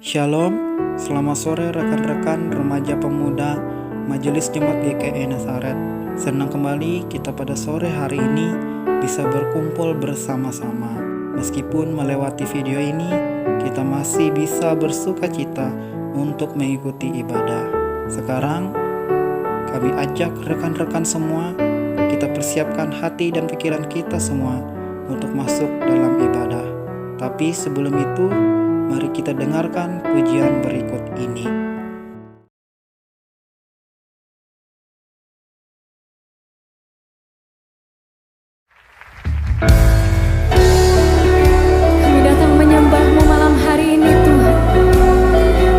Shalom, selamat sore rekan-rekan remaja pemuda Majelis Jemaat GKI Nazaret. Senang kembali kita pada sore hari ini bisa berkumpul bersama-sama. Meskipun melewati video ini, kita masih bisa bersuka cita untuk mengikuti ibadah. Sekarang, kami ajak rekan-rekan semua, kita persiapkan hati dan pikiran kita semua untuk masuk dalam ibadah. Tapi sebelum itu, mari kita dengarkan pujian berikut ini. Kami datang menyembah-Mu malam hari ini Tuhan,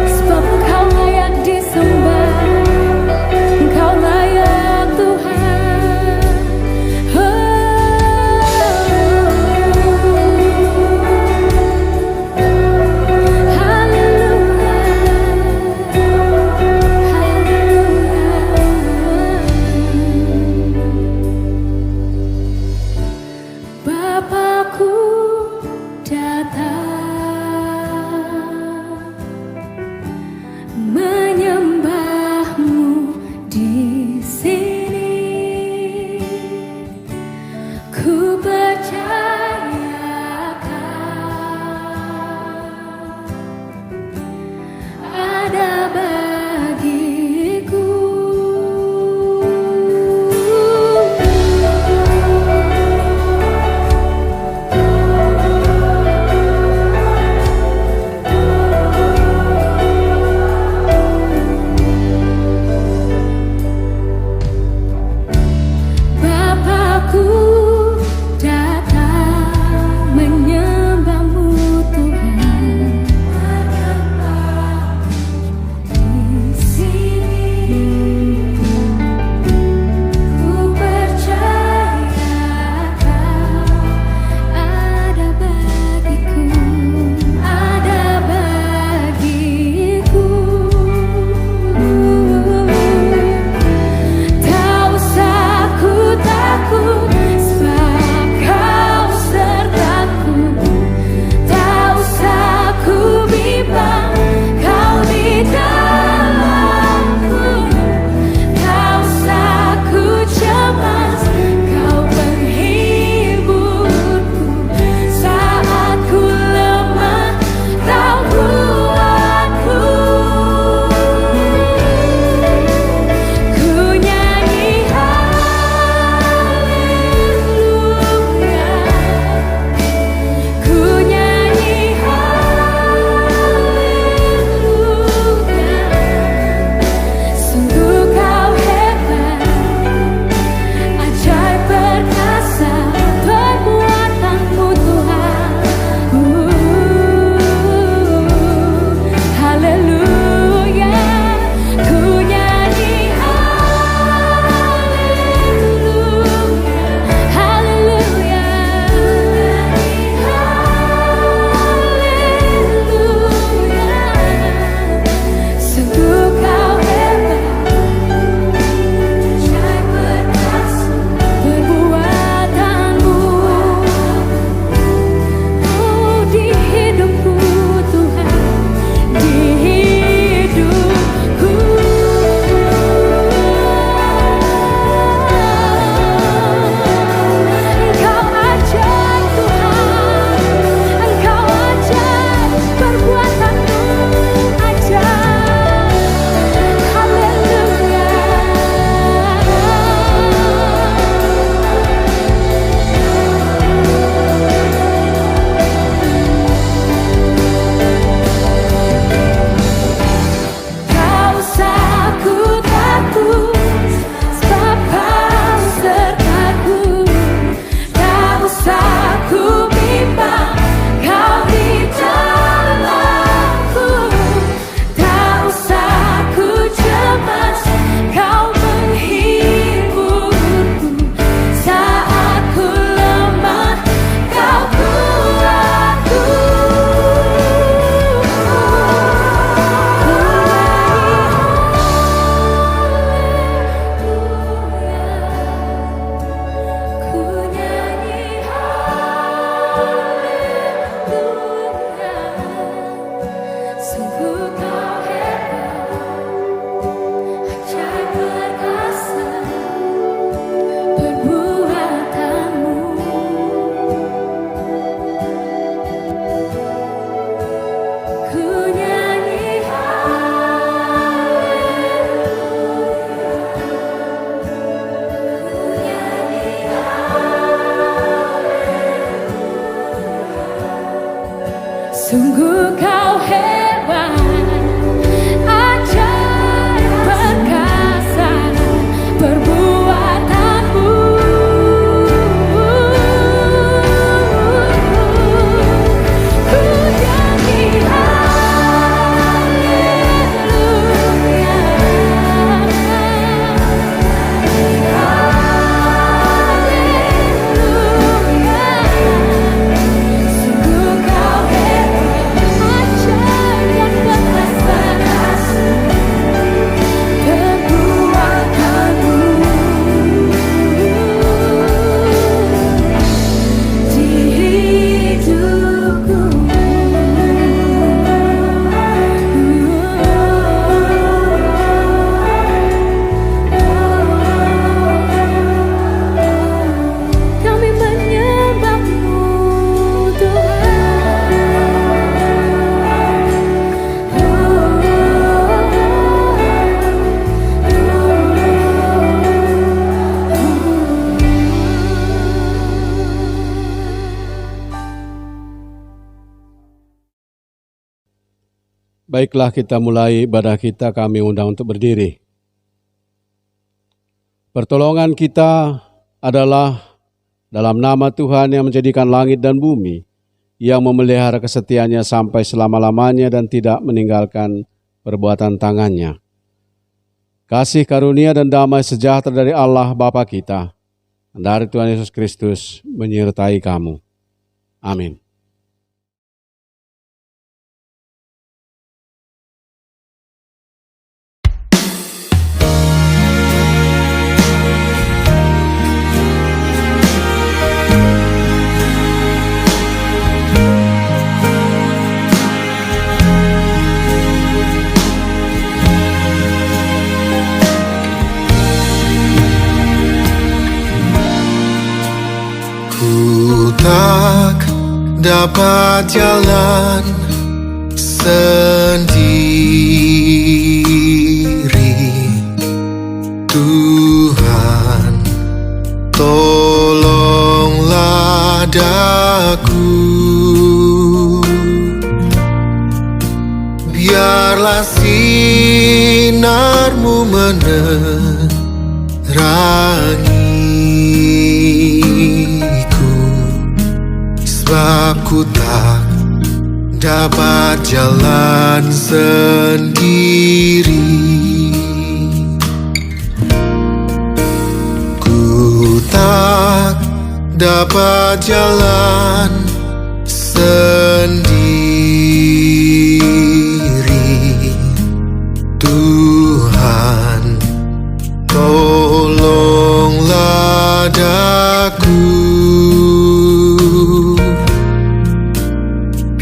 sebab Engkau layak disembah, Engkau layak Tuhan. Haleluya. Baiklah, kita mulai ibadah kita. Kami undang untuk berdiri. Pertolongan kita adalah dalam nama Tuhan yang menjadikan langit dan bumi, yang memelihara kesetiaannya sampai selama-lamanya dan tidak meninggalkan perbuatan tangannya. Kasih karunia dan damai sejahtera dari Allah Bapa kita, dan dari Tuhan Yesus Kristus menyertai kamu. Amin. Tak dapat jalan sendiri, Tuhan, tolonglah daku. Biarlah sinar-Mu menerangi, sebab ku tak dapat jalan sendiri. Ku tak dapat jalan sendiri, Tuhan, tolonglah daku.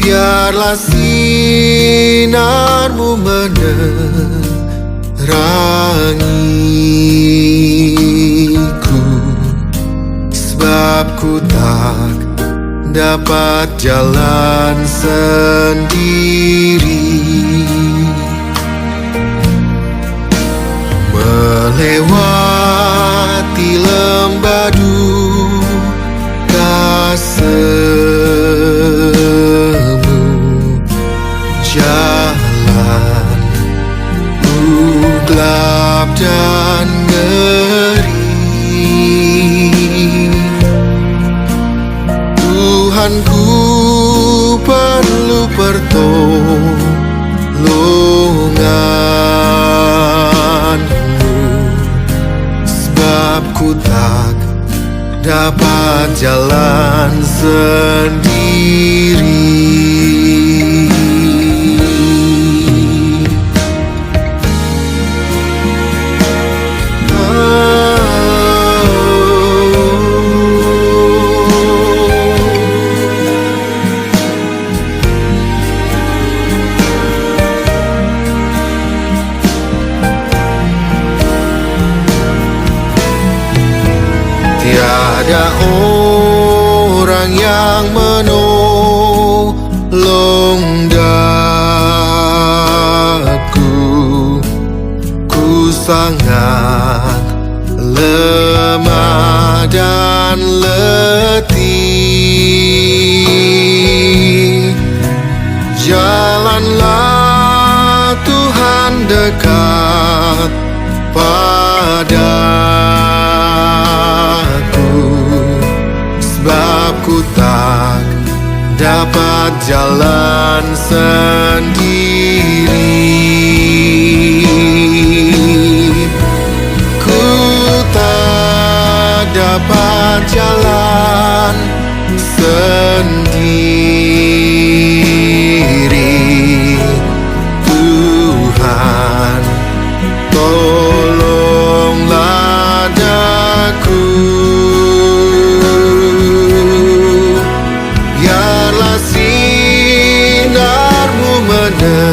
Biarlah sinar-Mu menerangiku, sebab ku tak dapat jalan sendiri. Melewati lembah duka jalan gelap dan ngeri, Tuhan, ku perlu pertolongan-Mu, sebab ku tak dapat jalan sendiri. Tiada orang yang menolong daku, ku sangat lemah dan letih. Jalanlah Tuhan dekat padaku, sebab ku tak dapat jalan sendiri. Ku tak dapat jalan sendiri, Tuhan, tolonglah daku. Biarlah sinar-Mu menerangi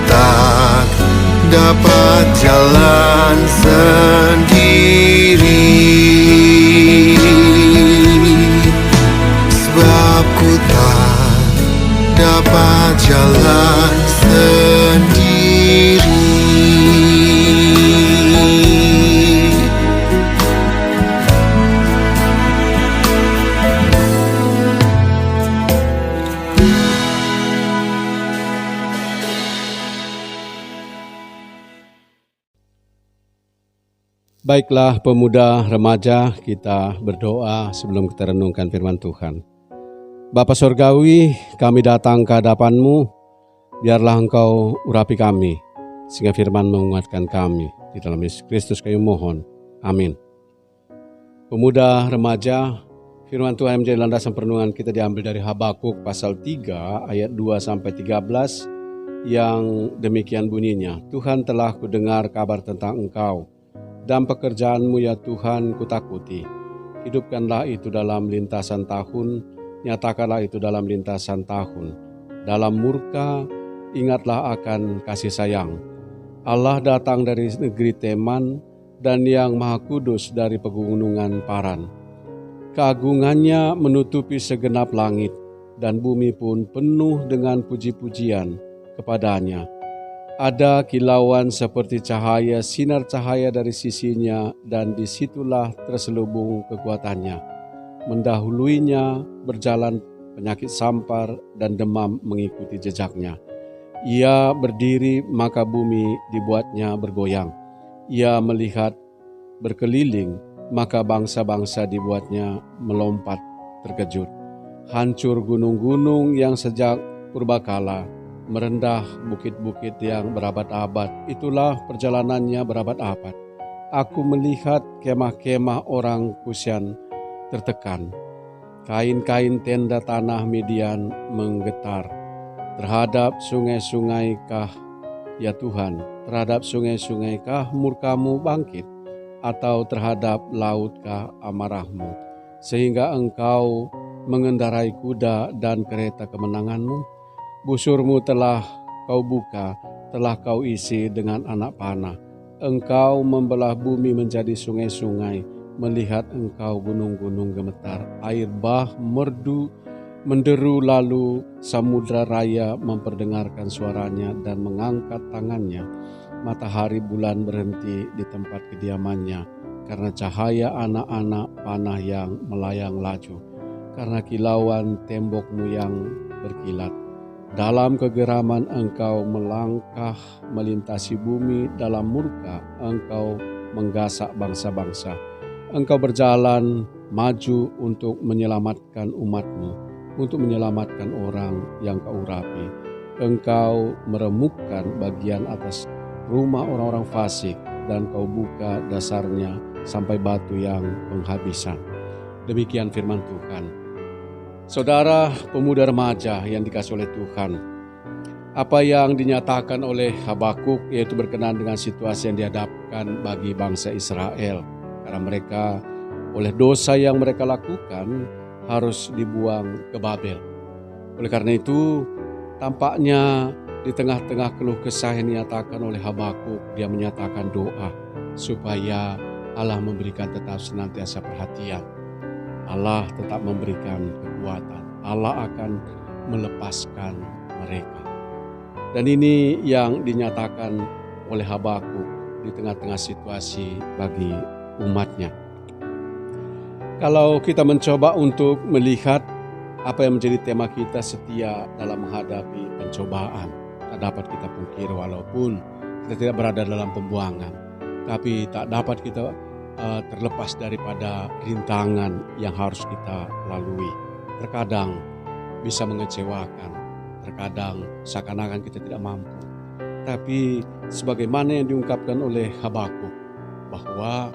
tak dapat jalan sendiri, sebab ku tak dapat jalan sendiri. Baiklah pemuda remaja, kita berdoa sebelum kita renungkan firman Tuhan. Bapa Surgawi, kami datang ke hadapan-Mu, biarlah Engkau urapi kami, sehingga firman menguatkan kami. Di dalam Yesus Kristus kami mohon. Amin. Pemuda remaja, firman Tuhan yang menjadi landasan perenungan kita diambil dari Habakuk pasal 3 ayat 2-13 yang demikian bunyinya. Tuhan telah kudengar kabar tentang Engkau, dan pekerjaan-Mu ya Tuhan kutakuti. Hidupkanlah itu dalam lintasan tahun, nyatakanlah itu dalam lintasan tahun. Dalam murka, ingatlah akan kasih sayang. Allah datang dari negeri Teman, dan yang Maha Kudus dari pegunungan Paran. Keagungannya menutupi segenap langit, dan bumi pun penuh dengan puji-pujian kepadanya. Ada kilauan seperti cahaya, sinar cahaya dari sisinya, dan disitulah terselubung kekuatannya. Mendahuluinya berjalan penyakit sampar dan demam mengikuti jejaknya. Ia berdiri maka bumi dibuatnya bergoyang. Ia melihat berkeliling maka bangsa-bangsa dibuatnya melompat terkejut. Hancur gunung-gunung yang sejak purbakala, merendah bukit-bukit yang berabad-abad, itulah perjalanannya berabad-abad. Aku melihat kemah-kemah orang Kusian tertekan. Kain-kain tenda tanah Midian menggetar. Terhadap sungai-sungai kah, ya Tuhan, terhadap sungai-sungai kah murka-Mu bangkit, atau terhadap laut kah amarah-Mu, sehingga Engkau mengendarai kuda dan kereta kemenangan-Mu? Busur-Mu telah Kau buka, telah Kau isi dengan anak panah. Engkau membelah bumi menjadi sungai-sungai, melihat Engkau gunung-gunung gemetar. Air bah merdu, menderu, lalu samudra raya memperdengarkan suaranya dan mengangkat tangannya. Matahari bulan berhenti di tempat kediamannya, karena cahaya anak-anak panah yang melayang laju, karena kilauan tembok-Mu yang berkilat. Dalam kegeraman Engkau melangkah melintasi bumi, dalam murka Engkau menggasak bangsa-bangsa. Engkau berjalan maju untuk menyelamatkan umat-Mu, untuk menyelamatkan orang yang Kau urapi. Engkau meremukkan bagian atas rumah orang-orang fasik, dan Kau buka dasarnya sampai batu yang penghabisan. Demikian firman Tuhan. Saudara pemuda remaja yang dikasihi oleh Tuhan, apa yang dinyatakan oleh Habakuk yaitu berkenaan dengan situasi yang dihadapkan bagi bangsa Israel, karena mereka oleh dosa yang mereka lakukan harus dibuang ke Babel. Oleh karena itu, tampaknya di tengah-tengah keluh kesah yang dinyatakan oleh Habakuk, dia menyatakan doa supaya Allah memberikan tetap senantiasa perhatian. Allah tetap memberikan kekuatan. Allah akan melepaskan mereka. Dan ini yang dinyatakan oleh Habakuk di tengah-tengah situasi bagi umatnya. Kalau kita mencoba untuk melihat apa yang menjadi tema kita, setia dalam menghadapi pencobaan, tak dapat kita pungkiri walaupun kita tidak berada dalam pembuangan, tapi tak dapat kita terlepas daripada rintangan yang harus kita lalui. Terkadang bisa mengecewakan, terkadang seakan-akan kita tidak mampu. Tapi sebagaimana yang diungkapkan oleh Habakuk, bahwa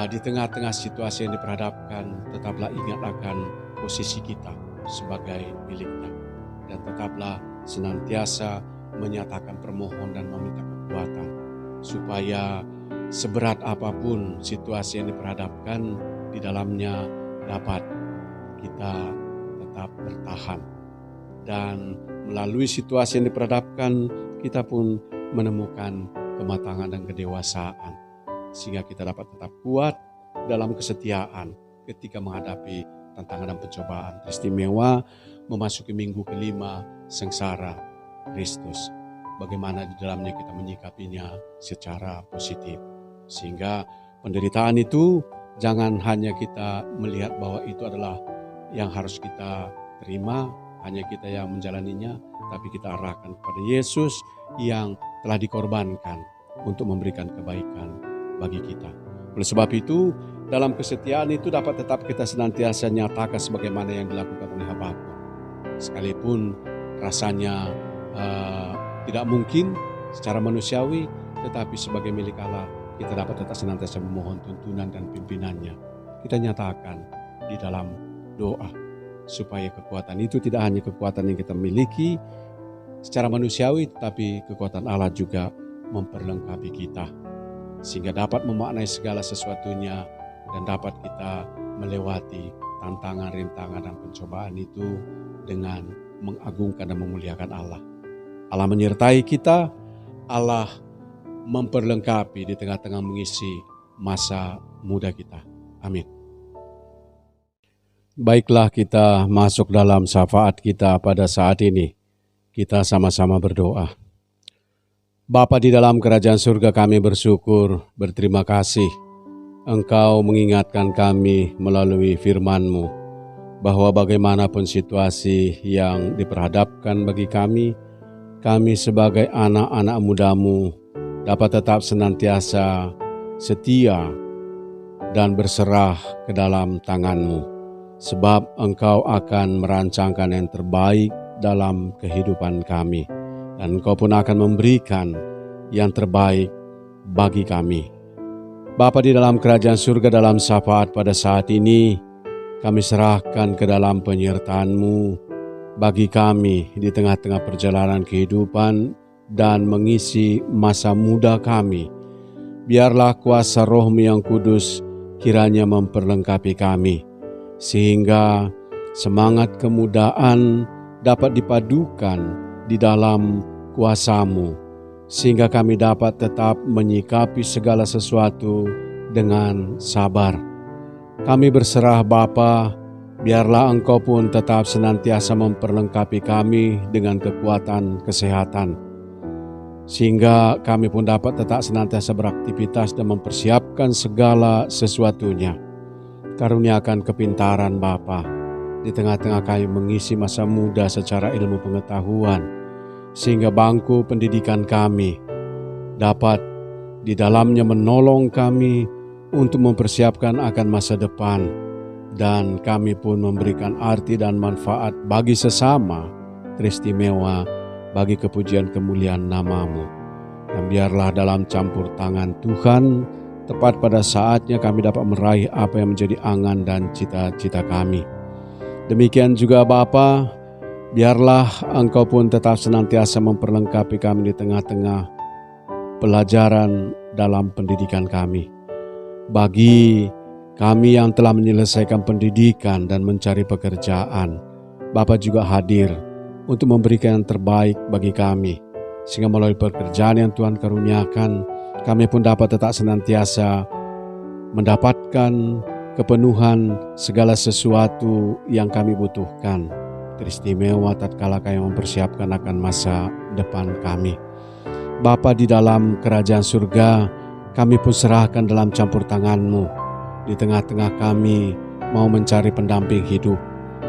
di tengah-tengah situasi yang diperhadapkan, tetaplah ingat akan posisi kita sebagai miliknya, dan tetaplah senantiasa menyatakan permohonan dan meminta kekuatan, supaya seberat apapun situasi yang diperhadapkan, di dalamnya dapat kita tetap bertahan. dan melalui situasi yang diperhadapkan, kita pun menemukan kematangan dan kedewasaan, sehingga kita dapat tetap kuat dalam kesetiaan ketika menghadapi tantangan dan pencobaan. Istimewa memasuki minggu kelima sengsara Kristus. Bagaimana di dalamnya kita menyikapinya secara positif, sehingga penderitaan itu jangan hanya kita melihat bahwa itu adalah yang harus kita terima, hanya kita yang menjalaninya, tapi kita arahkan kepada Yesus yang telah dikorbankan untuk memberikan kebaikan bagi kita. Oleh sebab itu, dalam kesetiaan itu dapat tetap kita senantiasa nyatakan sebagaimana yang dilakukan oleh Habakuk. Sekalipun rasanya tidak mungkin secara manusiawi, tetapi sebagai milik Allah, kita dapat tetap senantiasa memohon tuntunan dan pimpinannya. Kita nyatakan di dalam doa, supaya kekuatan itu tidak hanya kekuatan yang kita miliki secara manusiawi, tetapi kekuatan Allah juga memperlengkapi kita, sehingga dapat memaknai segala sesuatunya dan dapat kita melewati tantangan, rintangan, dan pencobaan itu dengan mengagungkan dan memuliakan Allah. Allah menyertai kita, Allah memperlengkapi di tengah-tengah mengisi masa muda kita. Amin. Baiklah, kita masuk dalam syafaat kita pada saat ini. Kita sama-sama berdoa. Bapa di dalam kerajaan surga, kami bersyukur, berterima kasih Engkau mengingatkan kami melalui firman-Mu bahwa bagaimanapun situasi yang diperhadapkan bagi kami sebagai anak-anak muda-Mu dapat tetap senantiasa setia dan berserah ke dalam tangan-Mu. Sebab Engkau akan merancangkan yang terbaik dalam kehidupan kami, dan Engkau pun akan memberikan yang terbaik bagi kami. Bapa di dalam kerajaan surga, dalam syafaat pada saat ini, kami serahkan ke dalam penyertaan-Mu bagi kami di tengah-tengah perjalanan kehidupan dan mengisi masa muda kami. Biarlah kuasa Roh-Mu yang kudus kiranya memperlengkapi kami, sehingga semangat kemudaan dapat dipadukan di dalam kuasa-Mu, sehingga kami dapat tetap menyikapi segala sesuatu dengan sabar. Kami berserah Bapa, biarlah Engkau pun tetap senantiasa memperlengkapi kami dengan kekuatan kesehatan, sehingga kami pun dapat tetap senantiasa beraktivitas dan mempersiapkan segala sesuatunya. Karuniakan kepintaran Bapa di tengah-tengah kami mengisi masa muda secara ilmu pengetahuan, sehingga bangku pendidikan kami dapat di dalamnya menolong kami untuk mempersiapkan akan masa depan, dan kami pun memberikan arti dan manfaat bagi sesama, teristimewa bagi kepujian kemuliaan nama-Mu. Dan biarlah dalam campur tangan Tuhan, tepat pada saatnya kami dapat meraih apa yang menjadi angan dan cita-cita kami. Demikian juga Bapa, biarlah Engkau pun tetap senantiasa memperlengkapi kami di tengah-tengah pelajaran dalam pendidikan kami. Bagi kami yang telah menyelesaikan pendidikan dan mencari pekerjaan, Bapa juga hadir untuk memberikan yang terbaik bagi kami, sehingga melalui pekerjaan yang Tuhan karuniakan, kami pun dapat tetap senantiasa mendapatkan kepenuhan segala sesuatu yang kami butuhkan, teristimewa tatkala kami mempersiapkan akan masa depan kami. Bapa di dalam kerajaan surga, kami pun serahkan dalam campur tangan-Mu. Di tengah-tengah kami mau mencari pendamping hidup,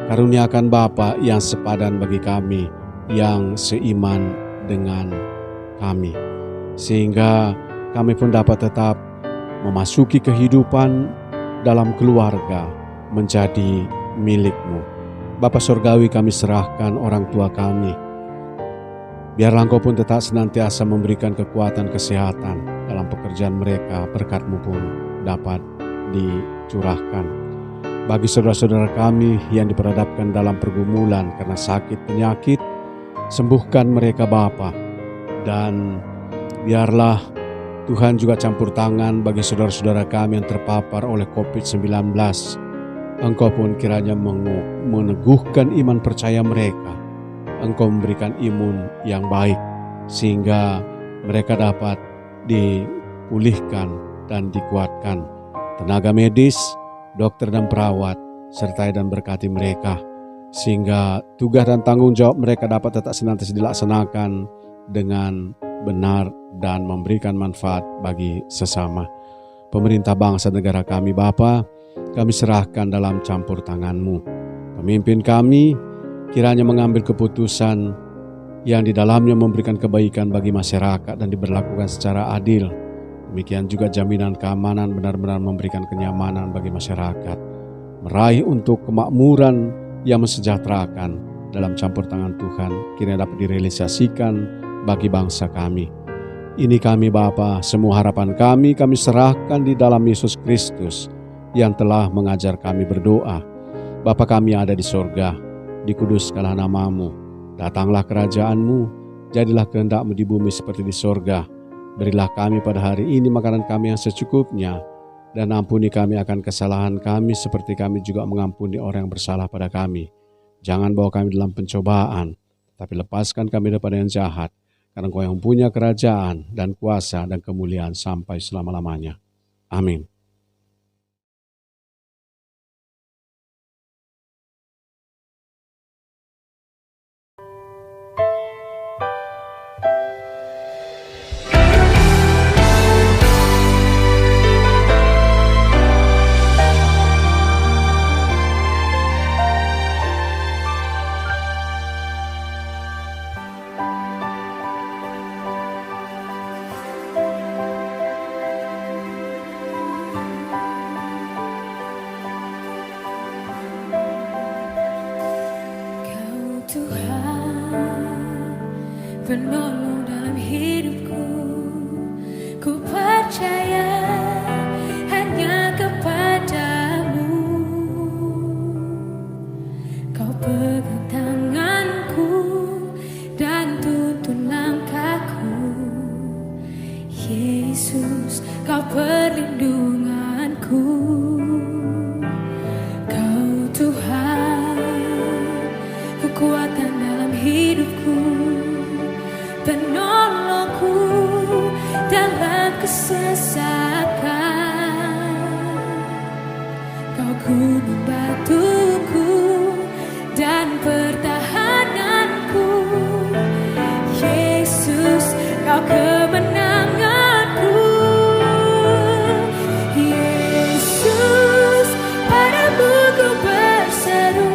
karuniakan Bapa yang sepadan bagi kami, yang seiman dengan kami, sehingga kami pun dapat tetap memasuki kehidupan dalam keluarga menjadi milik-Mu. Bapa Surgawi, kami serahkan orang tua kami. Biarlah Engkau pun tetap senantiasa memberikan kekuatan kesehatan dalam pekerjaan mereka, berkat-Mu pun dapat dicurahkan. Bagi saudara-saudara kami yang diperhadapkan dalam pergumulan karena sakit penyakit, sembuhkan mereka Bapa. Dan biarlah Tuhan juga campur tangan bagi saudara-saudara kami yang terpapar oleh COVID-19. Engkau pun kiranya meneguhkan iman percaya mereka, Engkau memberikan imun yang baik sehingga mereka dapat dipulihkan dan dikuatkan. Tenaga medis, dokter dan perawat, sertai dan berkati mereka sehingga tugas dan tanggung jawab mereka dapat tetap senantiasa dilaksanakan dengan benar dan memberikan manfaat bagi sesama. Pemerintah bangsa negara kami Bapa, kami serahkan dalam campur tangan-Mu. Pemimpin kami kiranya mengambil keputusan yang di dalamnya memberikan kebaikan bagi masyarakat dan diberlakukan secara adil. Demikian juga jaminan keamanan benar-benar memberikan kenyamanan bagi masyarakat. Meraih untuk kemakmuran yang mensejahterakan dalam campur tangan Tuhan kiranya dapat direalisasikan bagi bangsa kami. Ini kami Bapa, semua harapan kami serahkan di dalam Yesus Kristus yang telah mengajar kami berdoa. Bapa kami yang ada di sorga, dikuduskanlah nama-Mu, datanglah kerajaan-Mu, jadilah kehendak-Mu di bumi seperti di sorga. Berilah kami pada hari ini makanan kami yang secukupnya, dan ampuni kami akan kesalahan kami seperti kami juga mengampuni orang yang bersalah pada kami. Jangan bawa kami dalam pencobaan, tapi lepaskan kami daripada yang jahat, karena Engkau yang punya kerajaan dan kuasa dan kemuliaan sampai selama-lamanya. Amin. Penolong dalam hidupku, ku percaya hanya kepadamu. Kau pegang tanganku dan tuntun langkahku. Yesus, Kau perlindunganku. Kau Tuhan, kekuatan dalam hidupku, penolongku dalam kesesakan. Kau gunung batuku dan pertahananku. Yesus, Kau kemenanganku. Yesus, padamu ku berseru,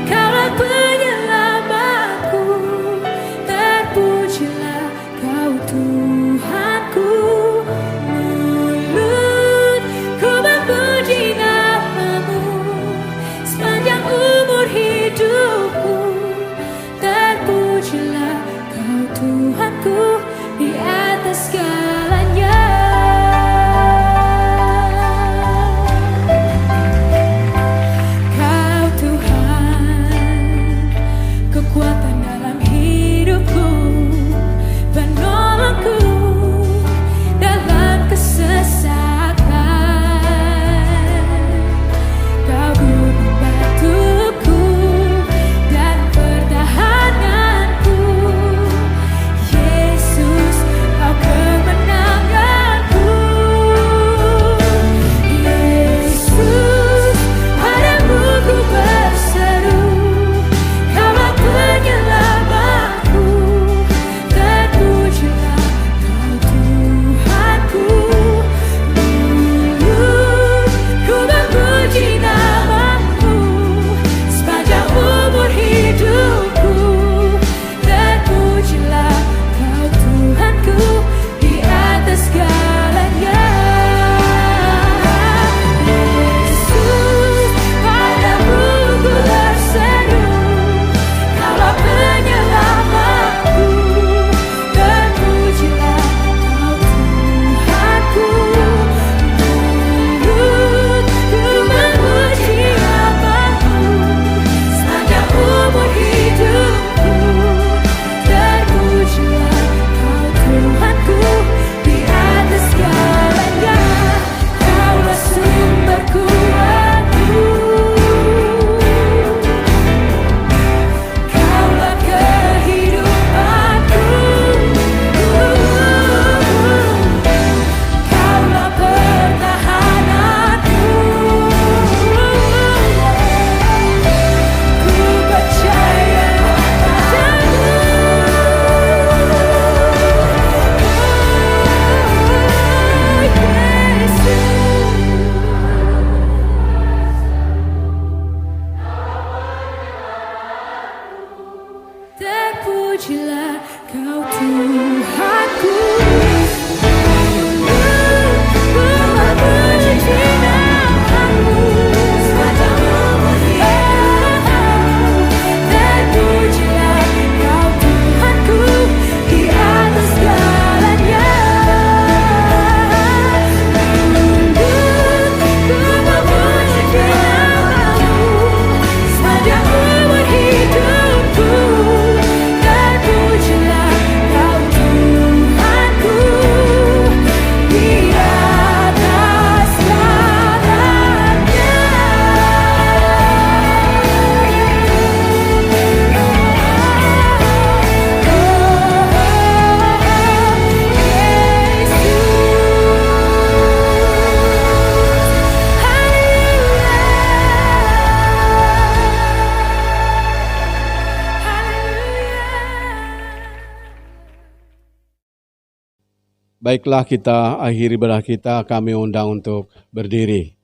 Kaulah penyelamatku. Terpujilah Kau Tuhanku. Mulutku memuji nama-Mu sepanjang umur hidupku. Terpujilah Kau Tuhanku di atas segalanya. Kau Tuhan, kekuatan dalam hidupku, penolongku dalam kesesakan. Kau gunung batuku dan pertahananku. Yesus, Kau kemenanganku. Baiklah, kita akhiri ibadah kita, kami undang untuk berdiri.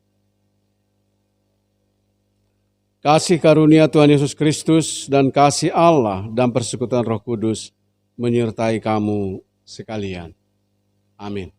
Kasih karunia Tuhan Yesus Kristus dan kasih Allah dan persekutuan Roh Kudus menyertai kamu sekalian. Amin.